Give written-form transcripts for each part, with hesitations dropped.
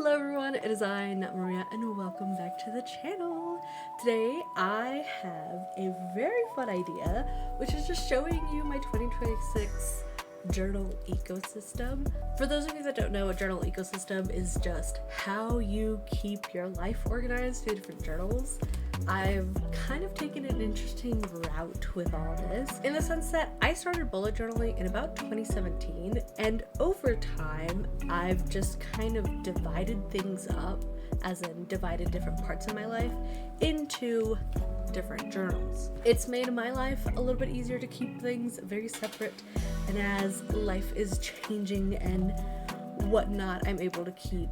Hello everyone, it is I, not Maria, and welcome back to the channel. Today I have a very fun idea, which is just showing you my 2026 journal ecosystem. For those of you that don't know, a journal ecosystem is just how you keep your life organized through different journals. I've kind of taken an interesting route with all this, in the sense that I started bullet journaling in about 2017, and over time I've just kind of divided things up, as in divided different parts of my life into different journals. It's made my life a little bit easier to keep things very separate, and as life is changing and whatnot, I'm able to keep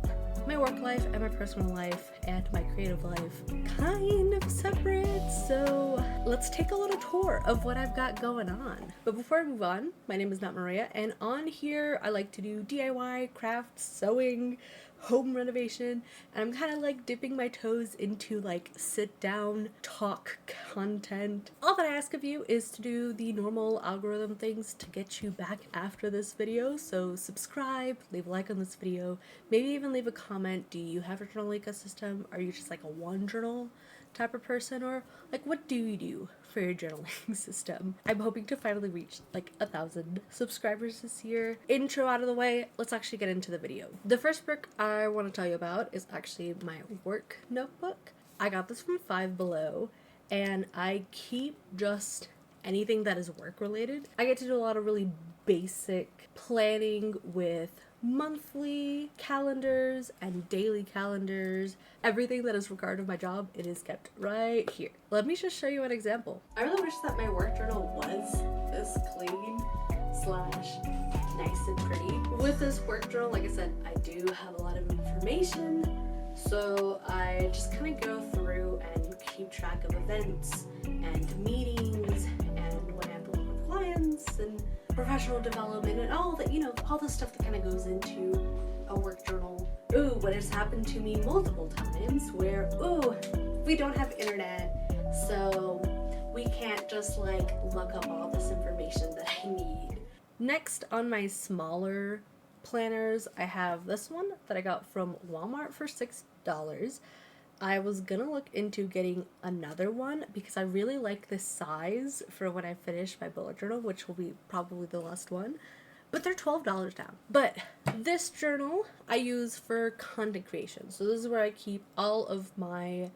my work life and my personal life and my creative life kind of separate. So let's take a little tour of what I've got going on. But before I move on, my name is Not Maria, and on here I like to do DIY, crafts, sewing, home renovation, and I'm kind of like dipping my toes into like sit down talk content. All that I ask of you is to do the normal algorithm things to get you back after this video. So subscribe, leave a like on this video, maybe even leave a comment. Do you have a journal ecosystem? Are you just like a one journal type of person, or like what do you do for your journaling system? I'm hoping to finally reach like 1,000 subscribers this year. Intro out of the way, let's actually get into the video. The first book I want to tell you about is actually my work notebook. I got this from Five Below, and I keep just anything that is work related. I get to do a lot of really basic planning with monthly calendars and daily calendars. Everything that is regarded of my job, it is kept right here. Let me just show you an example. I really wish that my work journal was this clean slash nice and pretty. With this work journal, like I said, I do have a lot of information, so I just kind of go through and keep track of events and meetings and when I have to work with clients and professional development and all that, all the stuff that kind of goes into a work journal. Ooh, what has happened to me multiple times where, we don't have internet, so we can't just like look up all this information that I need. Next, on my smaller planners, I have this one that I got from Walmart for $6. I was gonna look into getting another one because I really like this size for when I finish my bullet journal, which will be probably the last one, but they're $12 now. But this journal I use for content creation. So this is where I keep all of my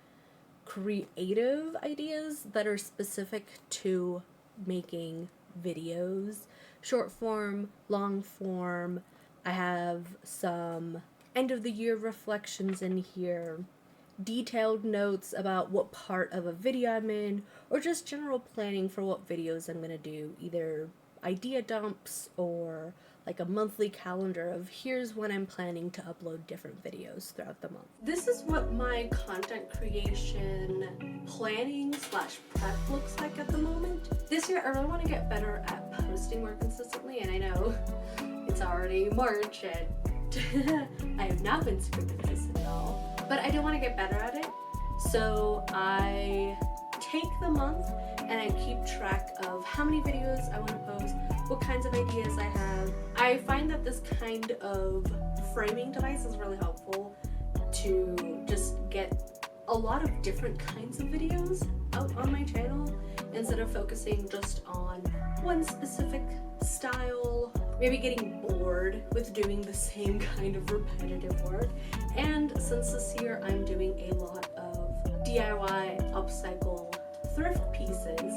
creative ideas that are specific to making videos, short form, long form. I have some end of the year reflections in here, detailed notes about what part of a video I'm in, or just general planning for what videos I'm gonna do, either idea dumps or like a monthly calendar of here's when I'm planning to upload different videos throughout the month. This is what my content creation planning slash prep looks like at the moment. This year I really want to get better at posting more consistently, and I know it's already March and I have not been super consistent at all, but I do want to get better at it. So I take the month and I keep track of how many videos I want to post, what kinds of ideas I have. I find that this kind of framing device is really helpful to just get a lot of different kinds of videos out on my channel instead of focusing just on one specific style, maybe getting bored with doing the same kind of repetitive work. And since this year I'm doing a lot of DIY, upcycle, thrift pieces,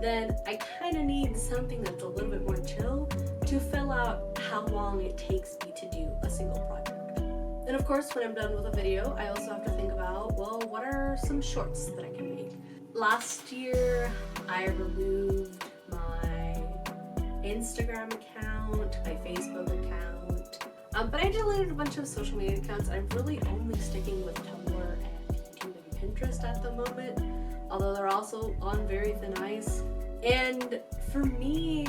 then I kind of need something that's a little bit more chill to fill out how long it takes me to do a single project. And of course, when I'm done with a video, I also have to think about, well, what are some shorts that I can make? Last year, I removed my Instagram account, my Facebook account, but I deleted a bunch of social media accounts. I'm really only sticking with Tumblr and YouTube and Pinterest at the moment, although they're also on very thin ice. And for me,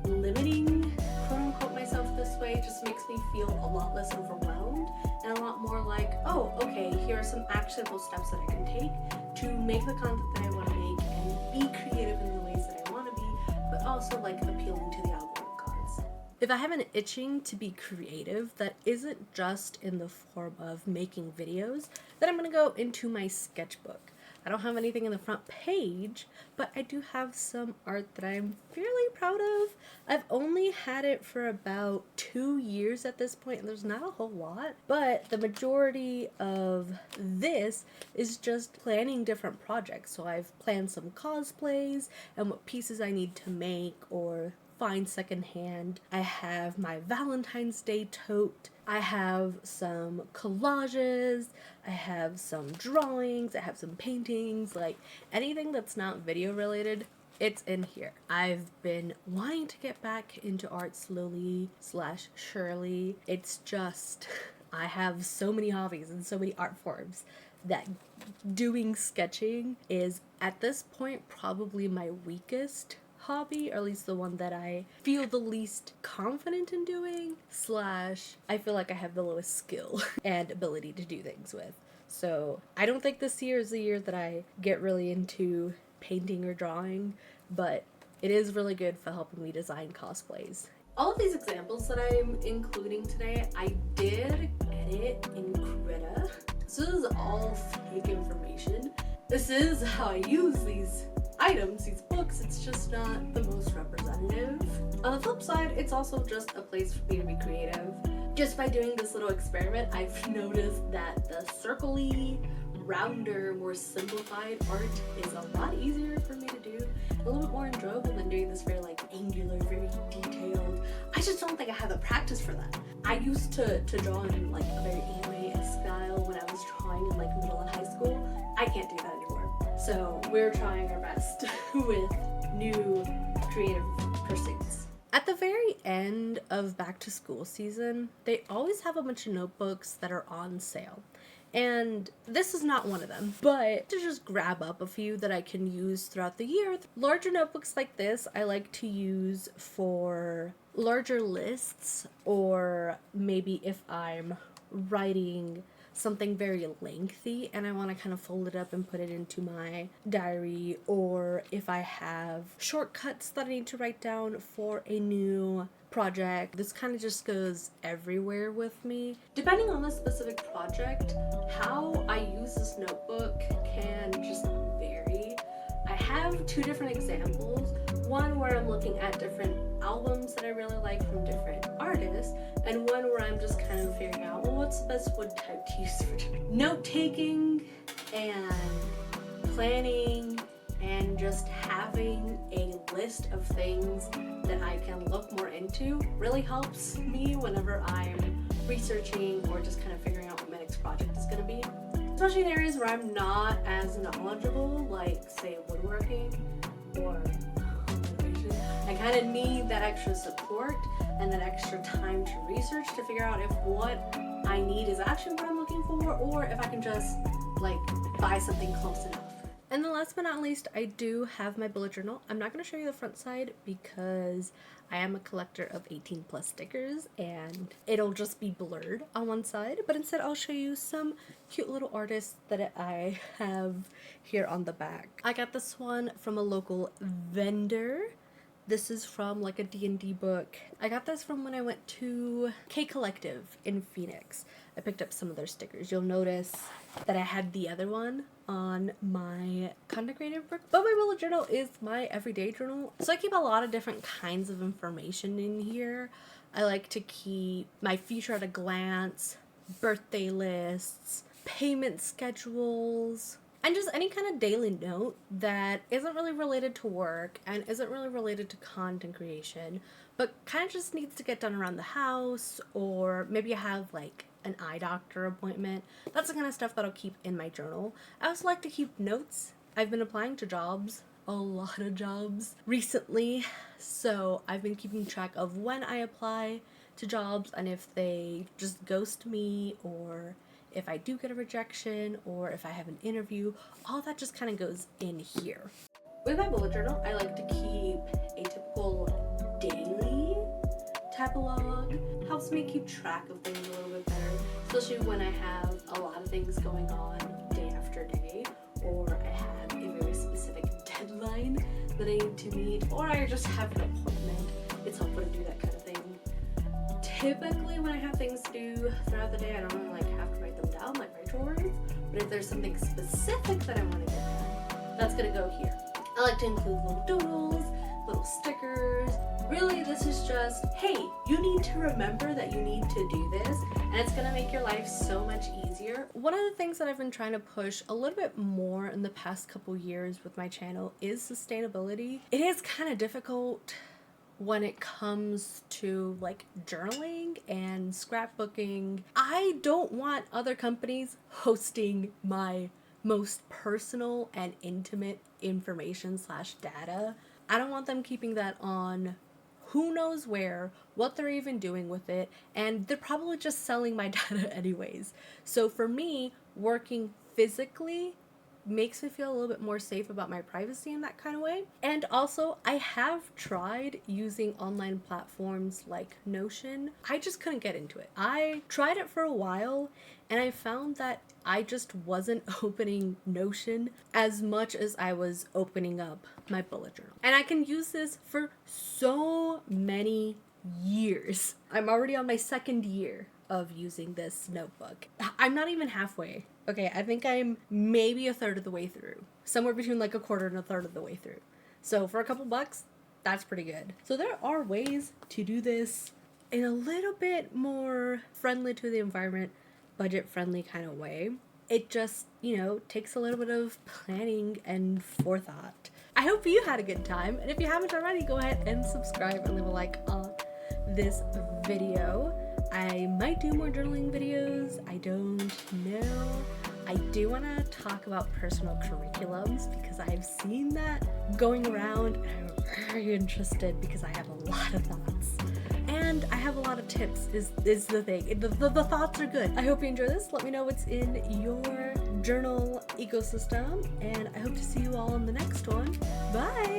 limiting quote-unquote myself this way just makes me feel a lot less overwhelmed and a lot more like, oh, okay, here are some actionable steps that I can take to make the content that I want to make and be creative in the ways that I want to be, but also like appealing to the algorithm gods. if I have an itching to be creative that isn't just in the form of making videos, then I'm going to go into my sketchbook. I don't have anything in the front page, but I do have some art that I'm fairly proud of. I've only had it for about 2 years at this point, and there's not a whole lot, but the majority of this is just planning different projects. So I've planned some cosplays and what pieces I need to make or find secondhand. I have my Valentine's Day tote. I have some collages. I have some drawings. I have some paintings. Like anything that's not video related, it's in here. I've been wanting to get back into art slowly / surely. It's just, I have so many hobbies and so many art forms that doing sketching is at this point probably my weakest hobby, or at least the one that I feel the least confident in doing / I feel like I have the lowest skill and ability to do things with. So I don't think this year is the year that I get really into painting or drawing, but it is really good for helping me design cosplays. All of these examples that I'm including today, I did edit in Krita. So this is all fake information. This is how I use these items, these books. It's just not the most representative. On the flip side, it's also just a place for me to be creative. Just by doing this little experiment, I've noticed that the circle-y, rounder, more simplified art is a lot easier for me to do, a little bit more enjoyable than doing this very like angular, very detailed. I just don't think I have the practice for that. I used to draw in like a very anime style when I was drawing in like middle and high school. I can't do that anymore. So we're trying our best with new creative pursuits. At the very end of back to school season, they always have a bunch of notebooks that are on sale. And this is not one of them, but to just grab up a few that I can use throughout the year. Larger notebooks like this, I like to use for larger lists, or maybe if I'm writing something very lengthy and I want to kind of fold it up and put it into my diary, or if I have shortcuts that I need to write down for a new project. This kind of just goes everywhere with me. Depending on the specific project, how I use this notebook can just vary. I have 2 different examples. One where I'm looking at different albums that I really like from different artists, and one where I'm just kind of figuring out, well, what's the best wood type to use for note-taking and planning, and just having a list of things that I can look more into really helps me whenever I'm researching or just kind of figuring out what my next project is going to be. Especially in areas where I'm not as knowledgeable, like say woodworking or I kind of need that extra support and that extra time to research to figure out if what I need is actually what I'm looking for, or if I can just like buy something close enough. And then last but not least, I do have my bullet journal. I'm not going to show you the front side because I am a collector of 18 plus stickers and it'll just be blurred on one side, but instead I'll show you some cute little artists that I have here on the back. I got this one from a local vendor. This is from like a D&D book. I got this from when I went to Kdenlive in Phoenix. I picked up some of their stickers. You'll notice that I had the other one on my content creator book, but my bullet journal is my everyday journal. So I keep a lot of different kinds of information in here. I like to keep my future at a glance, birthday lists, payment schedules, and just any kind of daily note that isn't really related to work and isn't really related to content creation, but kind of just needs to get done around the house, or maybe I have like an eye doctor appointment. That's the kind of stuff that I'll keep in my journal. I also like to keep notes. I've been applying to jobs, a lot of jobs recently, so I've been keeping track of when I apply to jobs and if they just ghost me, or if I do get a rejection, or if I have an interview. All that just kind of goes in here. With my bullet journal, I like to keep a typical daily tableau. Helps me keep track of things a little bit better, especially when I have a lot of things going on day after day, or I have a very specific deadline that I need to meet, or I just have an appointment. It's helpful to do that kind of thing. Typically when I have things to do throughout the day, I don't really like have to write them down like my chores, but if there's something specific that I want to get done, that's gonna go here. I like to include little doodles, little stickers. Really, this is just, hey, you need to remember that you need to do this, and it's gonna make your life so much easier. One of the things that I've been trying to push a little bit more in the past couple years with my channel is sustainability. It is kind of difficult when it comes to like journaling and scrapbooking. I don't want other companies hosting my most personal and intimate information / data. I don't want them keeping that on who knows where, what they're even doing with it, and they're probably just selling my data anyways. So for me, working physically makes me feel a little bit more safe about my privacy in that kind of way. And also, I have tried using online platforms like Notion. I just couldn't get into it. I tried it for a while and I found that I just wasn't opening Notion as much as I was opening up my bullet journal. And I can use this for so many years. I'm already on my 2nd year of using this notebook. I'm not even halfway. Okay, I think I'm maybe a third of the way through. Somewhere between like a quarter and a third of the way through. So for a couple bucks, that's pretty good. So there are ways to do this in a little bit more friendly to the environment, budget friendly kind of way. It just, you know, takes a little bit of planning and forethought. I hope you had a good time. And if you haven't already, go ahead and subscribe and leave a like on this video. I might do more journaling videos. I don't know. I do want to talk about personal curriculums because I've seen that going around and I'm very interested because I have a lot of thoughts. And I have a lot of tips is the thing. The thoughts are good. I hope you enjoy this. Let me know what's in your journal ecosystem and I hope to see you all in the next one. Bye!